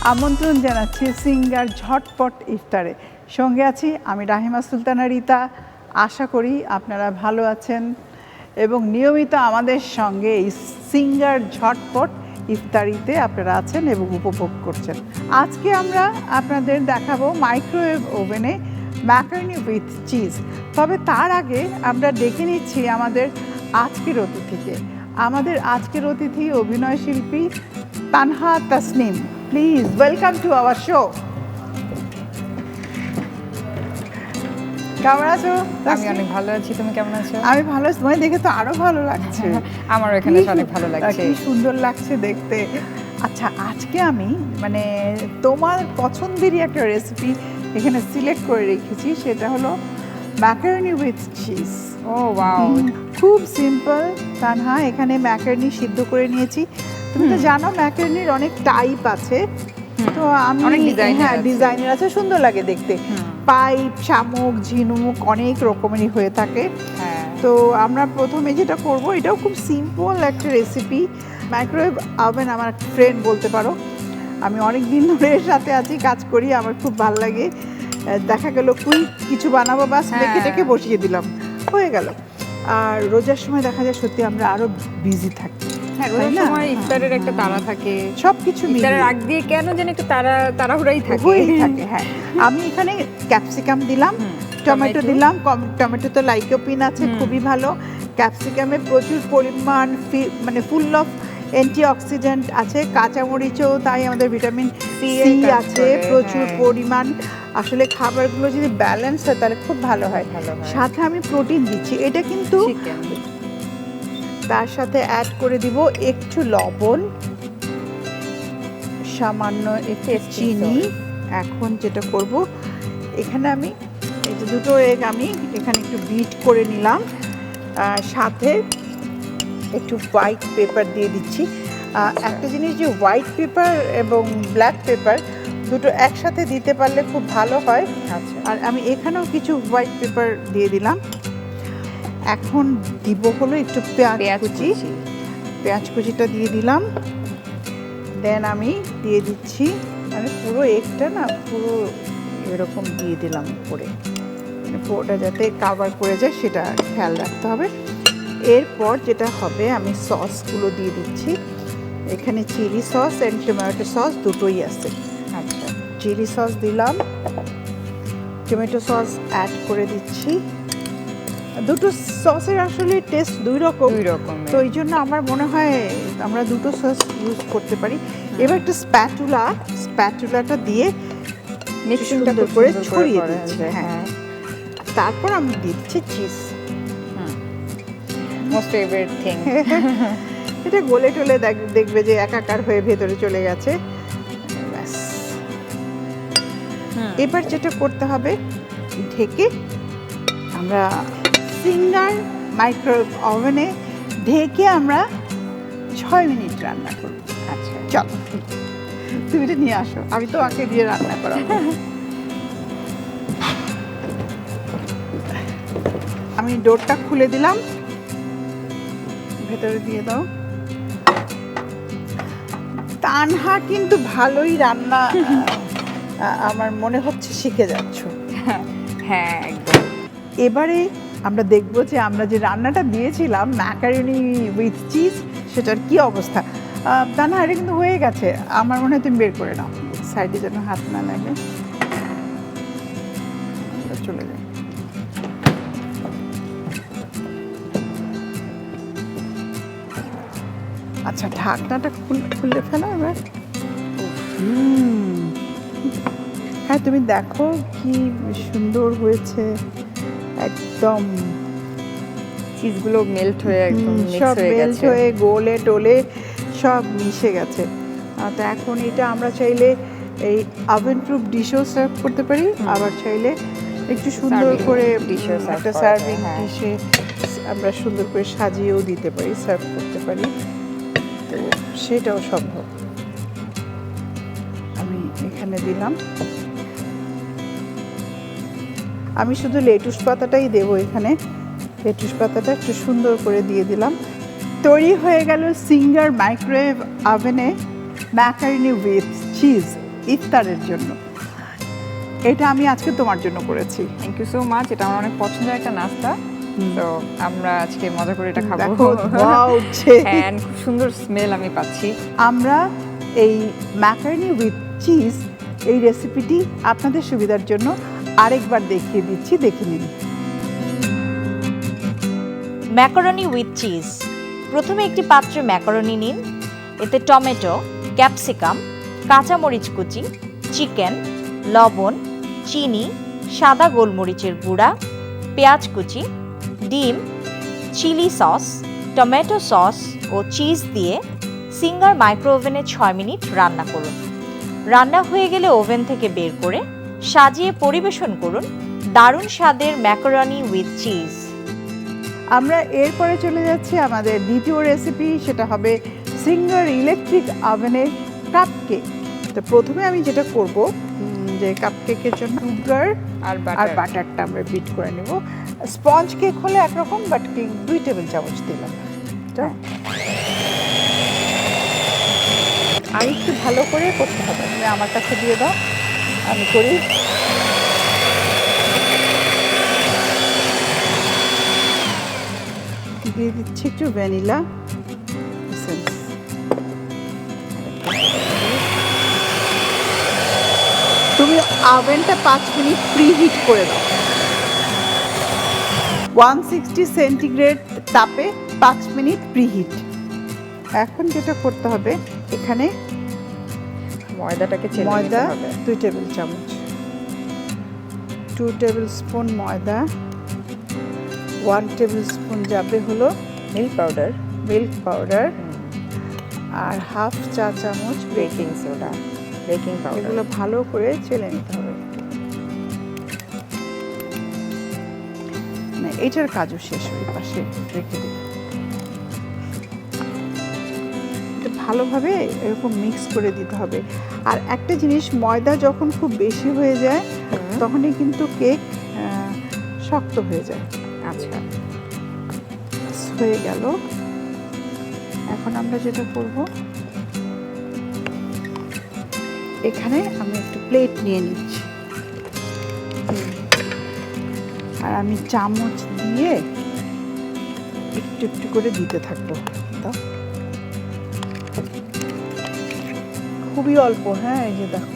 আমন্ত্রণ জানাচ্ছি সিঙ্গার ঝটপট ইফতারে। সঙ্গে আছি আমি রাহিমা সুলতানা রিতা। আশা করি আপনারা ভালো আছেন এবং নিয়মিত আমাদের সঙ্গে এই সিঙ্গার ঝটপট ইফতারিতে আপনারা আছেন এবং উপভোগ করছেন। আজকে আমরা আপনাদের দেখাবো মাইক্রোওয়েভ ওভেনে ম্যাকারনি উইথ চিজ। তবে তার আগে আমরা ডেকে নিচ্ছি আমাদের আজকের অতিথিকে। আমাদের আজকের অতিথি অভিনয় শিল্পী Tanha Tasnim. Please welcome to our show. কেমন আছো? আমি অনেক ভালো আছি, তুমি কেমন আছো? আমি ভালো আছি, তোমায় দেখে তো আরো ভালো লাগছে। আমারও এখানে অনেক ভালো লাগছে, কি সুন্দর লাগছে দেখতে। আচ্ছা, আজকে আমি মানে তোমার পছন্দেরই একটা রেসিপি এখানে সিলেক্ট করে রেখেছি, সেটা হলো ম্যাকারনি উইথ চিজ। ও ওয়াও, খুব সিম্পল তানহা। এখানে ম্যাকারনি সিদ্ধ করে নিয়েছি। তুমি তো জানো ম্যাকারনির অনেক টাইপ আছে, তো আমি ডিজাইনের আছে, সুন্দর লাগে দেখতে। পাইপ, শামুক, ঝিনুক অনেক রকমেরই হয়ে থাকে। তো আমরা প্রথমে যেটা করব, এটাও খুব সিম্পল একটা রেসিপি। মাইক্রোওয়েভ ওভেন আমার ফ্রেন্ড বলতে পারো। আমি অনেক দিন ধরে এর সাথে আছি, কাজ করি, আমার খুব ভালো লাগে। দেখা গেল কুইক কিছু বানাবো, বাস রেখে টেকে বসিয়ে দিলাম, হয়ে গেল। আর রোজার সময় দেখা যায় সত্যি আমরা আরো বিজি থাকি। রোজার সময় ইফতারের একটা তাড়া থাকে, সবকিছু ইফতারের আগ দিয়ে কেন যেন একটু তাড়াহুড়াই থাকে। হ্যাঁ, আমি এখানে ক্যাপসিকাম দিলাম, টমেটো দিলাম। টমেটো তো লাইকোপিন আছে, খুবই ভালো। ক্যাপসিকামে প্রচুর পরিমাণ মানে ফুল অফ অ্যান্টিঅক্সিডেন্ট আছে। কাঁচামরিচেও তাই আমাদের ভিটামিন সি আছে প্রচুর পরিমাণ। আসলে খাবারগুলো যদি ব্যালেন্স হয় তাহলে খুব ভালো হয়। সাথে আমি প্রোটিন দিচ্ছি, এটা কিন্তু তার সাথে অ্যাড করে দিব একটু লবণ, সামান্য একটু চিনি। এখন যেটা করব, এখানে আমি এই যে দুটো এগ আমি এখানে একটু বিট করে নিলাম, সাথে একটু হোয়াইট পেপার দিয়ে দিচ্ছি। একটা জিনিস, যে হোয়াইট পেপার এবং ব্ল্যাক পেপার দুটো একসাথে দিতে পারলে খুব ভালো হয়। আচ্ছা, আর আমি এখানেও কিছু হোয়াইট পেপার দিয়ে দিলাম। এখন দিব হলো একটু পেঁয়াজ কুচি। পেঁয়াজ কুচিটা দিয়ে দিলাম। দেন আমি দিয়ে দিচ্ছি, মানে পুরো এগটা না পুরো এরকম দিয়ে দিলাম উপরে, মানে পুরোটা যাতে কাভার করে যায় সেটা খেয়াল রাখতে হবে। এরপর যেটা হবে, আমি সসগুলো দিয়ে দিচ্ছি। এখানে chilli sauce and tomato sauce দুটোই আছে। আচ্ছা, চিলি সস দিলাম, টমেটো সস অ্যাড করে দিচ্ছি। দুটো সসের আসলে টেস্ট দুই রকম, তো এই জন্য আমার মনে হয় আমরা দুটো সস ইউজ করতে পারি। এবার একটা স্প্যাটুলাটা দিয়ে সুন্দর করে ছড়িয়ে দিচ্ছি। হ্যাঁ, তারপর আমি দিচ্ছি চিজ, মোস্ট ফেভারিট থিং। এটা গলে টলে দেখবে যে একাকার হয়ে ভেতরে চলে গেছে। ব্যাস, এবার যেটা করতে হবে, ঢেকে আমরা সিঙ্গার মাইক্রোওয়েভ ওভেনে ঢেকে আমরা 6 মিনিট রান্না করব। আচ্ছা চলো, তুমি এটা নিয়ে আসো, আমি তো আগে দিয়ে রান্না করাবো। আমি ডোরটা খুলে দিলাম, ভেতরে দিয়ে দাও। তানহা কিন্তু ভালোই রান্না আমার মনে হচ্ছে শিখে যাচ্ছ। হ্যাঁ একদম। এবারে আমরা দেখব যে আমরা যে রান্নাটা দিয়েছিলাম ম্যাকারনি উইথ চিজ, সেটার কি অবস্থা। তানহা এটা কিন্তু হয়ে গেছে, আমার মনে হয় তুমি বের করে নাও, সাইডে যেন হাত না লাগে। চলে যায়। আচ্ছা, ঢাকনাটা খুলে ফেলো এবার। হ্যাঁ, তুমি দেখো কি সুন্দর হয়েছে, একদম চিজগুলো মেল্ট হয়ে একদম সব মেল্ট হয়ে গোলে টোলে সব মিশে গেছে। তো এখন এটা আমরা চাইলে এই ওভেন প্রুফ ডিশেও সার্ভ করতে পারি, আবার চাইলে একটু সুন্দর করে একটা সার্ভিং ডিশে আমরা সুন্দর করে সাজিয়েও দিতে পারি, সার্ভ করতে পারি, তো সেটাও সম্ভব। আমি এখানে দিলাম, আমি শুধু লেটুস পাতাটাই দেবো এখানে। লেটুস পাতাটা একটু সুন্দর করে দিয়ে দিলাম। তৈরি হয়ে গেল সিঙ্গার মাইক্রোওয়েভ ওভেনে ম্যাকারনি উইথ চিজ। ইফতারের জন্য। এটা আমি আজকে তোমার জন্য করেছি। থ্যাংক ইউ সো মাচ, এটা আমার অনেক পছন্দের একটা নাস্তা। তো আমরা আজকে মজা করে এটা খাবো। দেখো ধোঁয়া উঠছে। হ্যাঁ, খুব সুন্দর স্মেল আমি পাচ্ছি। আমরা এই ম্যাকারনি উইথ চিজ এই রেসিপিটি আপনাদের সুবিধার জন্য আরেকবার দেখিয়ে দিচ্ছি, দেখে নিন। Macaroni with cheese. প্রথমে একটি পাত্রে ম্যাকারনি নিন। এতে টমেটো, ক্যাপসিকাম, কাঁচামরিচ কুচি, চিকেন, লবণ, চিনি, সাদা গোলমরিচের গুঁড়া, পেঁয়াজ কুচি, ডিম, চিলি সস, টমেটো সস ও চিজ দিয়ে সিঙ্গার মাইক্রো ওভেনে 6 মিনিট রান্না করুন। রান্না হয়ে গেলে ওভেন থেকে বের করে সাজিয়ে পরিবেশন করুন দারুণ স্বাদের ম্যাকারনি উইথ চিজ। আমরা এরপরে চলে যাচ্ছি আমাদের দ্বিতীয় রেসিপি, সেটা হবে সিঙ্গার ইলেকট্রিক ওভেনের কাপকেক। তো প্রথমে আমি যেটা করব, যে কাপকেকের জন্য সুগার আর বাটারটা আমরা বিট করে নেব। স্পঞ্জ কেক হলে একরকম, বাট কেক 2 টেবিল চামচ দিলাম। আর একটু ভালো করে করতে হবে। তুমি আমার কাছে দিয়ে দাও, আমি করি। দিয়ে দিচ্ছি একটু ভ্যানিলা এসেন্স। তুমি ওভেনটা 5 মিনিট প্রিহিট করে দাও 160 সেন্টিগ্রেড তাপে 5 মিনিট প্রিহিট। এখন যেটা করতে হবে, এখানে ময়দাটাকে ময়দা 2 টেবিল চামচ, 2 টেবিল স্পুন ময়দা, 1 টেবিল স্পুন যাবে হলো মিল্ক পাউডার, আর হাফ চা চামচ বেকিং সোডা, বেকিং পাউডার। এগুলো ভালো করে চেলে নিতে হবে। না, এটার কাজও শেষ, ওই পাশে রেখে দিই। এটা ভালোভাবে এরকম মিক্স করে দিতে হবে। আর একটা জিনিস, ময়দা যখন খুব বেশি হয়ে যায় তখনই কিন্তু কেক শক্ত হয়ে যায়। আচ্ছা, হয়ে গেল। এখন আমরা যেটা করব, এখানে আমি একটু প্লেট নিয়ে নিচ্ছি, আর আমি চামচ দিয়ে একটু একটু করে দিতে থাকবো। দাও, খুবই অল্প। হ্যাঁ, এই যে দেখো,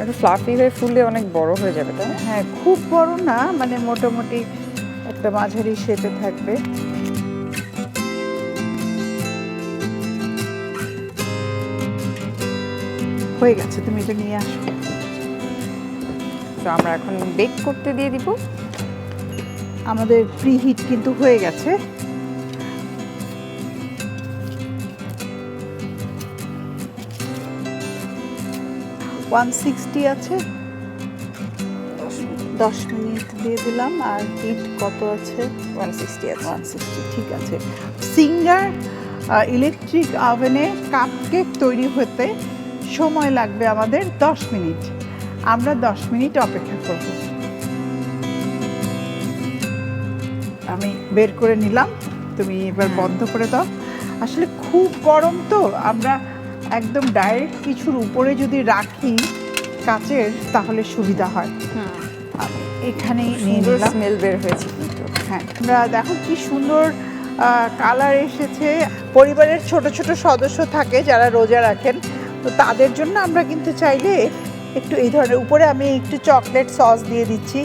একটু ফ্লাফি হয়ে ফুললে অনেক বড় হয়ে যাবে, তাই না? হ্যাঁ, খুব বড় না, মানে মোটামুটি একটা মাঝারি শেপে থাকবে। হয়ে গেছে, তুমি এটা নিয়ে আসো। তো আমরা এখন বেক করতে দিয়ে দিব। আমাদের প্রিহিট কিন্তু হয়ে গেছে। $160 আছে, 10 মিনিট দিয়ে দিলাম। আর হিট কত আছে? 160 আছে। 160, ঠিক আছে। সিঙ্গার ইলেকট্রিক ওভেনে কাপকেক তৈরি হতে সময় লাগবে আমাদের 10 মিনিট। আমরা 10 মিনিট অপেক্ষা করব। আমি বের করে নিলাম, তুমি এবার বন্ধ করে দাও। আসলে খুব গরম তো, আমরা একদম ডাইরেক্ট কিছুর উপরে যদি রাখি কাচের, তাহলে সুবিধা হয়। আমি এখানেই নিয়ে নিলাম। স্মেল বের হয়েছে কিন্তু। হ্যাঁ, আমরা দেখো কি সুন্দর কালার এসেছে। পরিবারের ছোট ছোট সদস্য থাকে যারা রোজা রাখেন, তো তাদের জন্য আমরা কিন্তু চাইলে একটু এই ধরনের, উপরে আমি একটু চকলেট সস দিয়ে দিচ্ছি,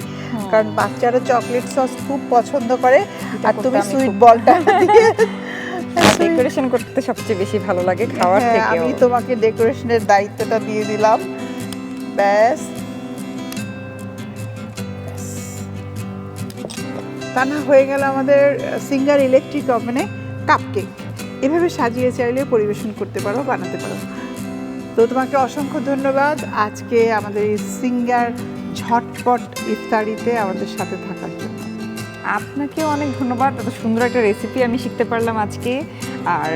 কারণ বাচ্চারা চকলেট সস খুব পছন্দ করে। আর তুমি সুইট বলটা দিয়ে ডেকোরেশন করতে সবচেয়ে বেশি ভালো লাগে খাওয়ার থেকে। আমি তোমাকে ডেকোরেশনের দায়িত্বটা দিয়ে দিলাম। ব্যাস, তা না হয়ে গেল আমাদের সিঙ্গার ইলেকট্রিক ওভেনে কাপকেক। এভাবে সাজিয়ে চাইলে পরিবেশন করতে পারো, বানাতে পারো। তো তোমাকে অসংখ্য ধন্যবাদ আজকে আমাদের এই সিঙ্গার ঝটপট ইফতারিতে আমাদের সাথে থাকার জন্য। আপনাকেও অনেক ধন্যবাদ, এত সুন্দর একটা রেসিপি আমি শিখতে পারলাম আজকে। আর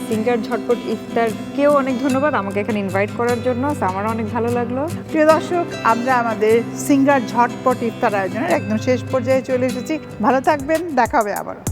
সিঙ্গার ঝটপট ইফতারকেও অনেক ধন্যবাদ আমাকে এখানে ইনভাইট করার জন্য। আমারও অনেক ভালো লাগলো। প্রিয় দর্শক, আমরা আমাদের সিঙ্গার ঝটপট ইফতার আয়োজনের একদম শেষ পর্যায়ে চলে এসেছি। ভালো থাকবেন, দেখা হবে আবারও।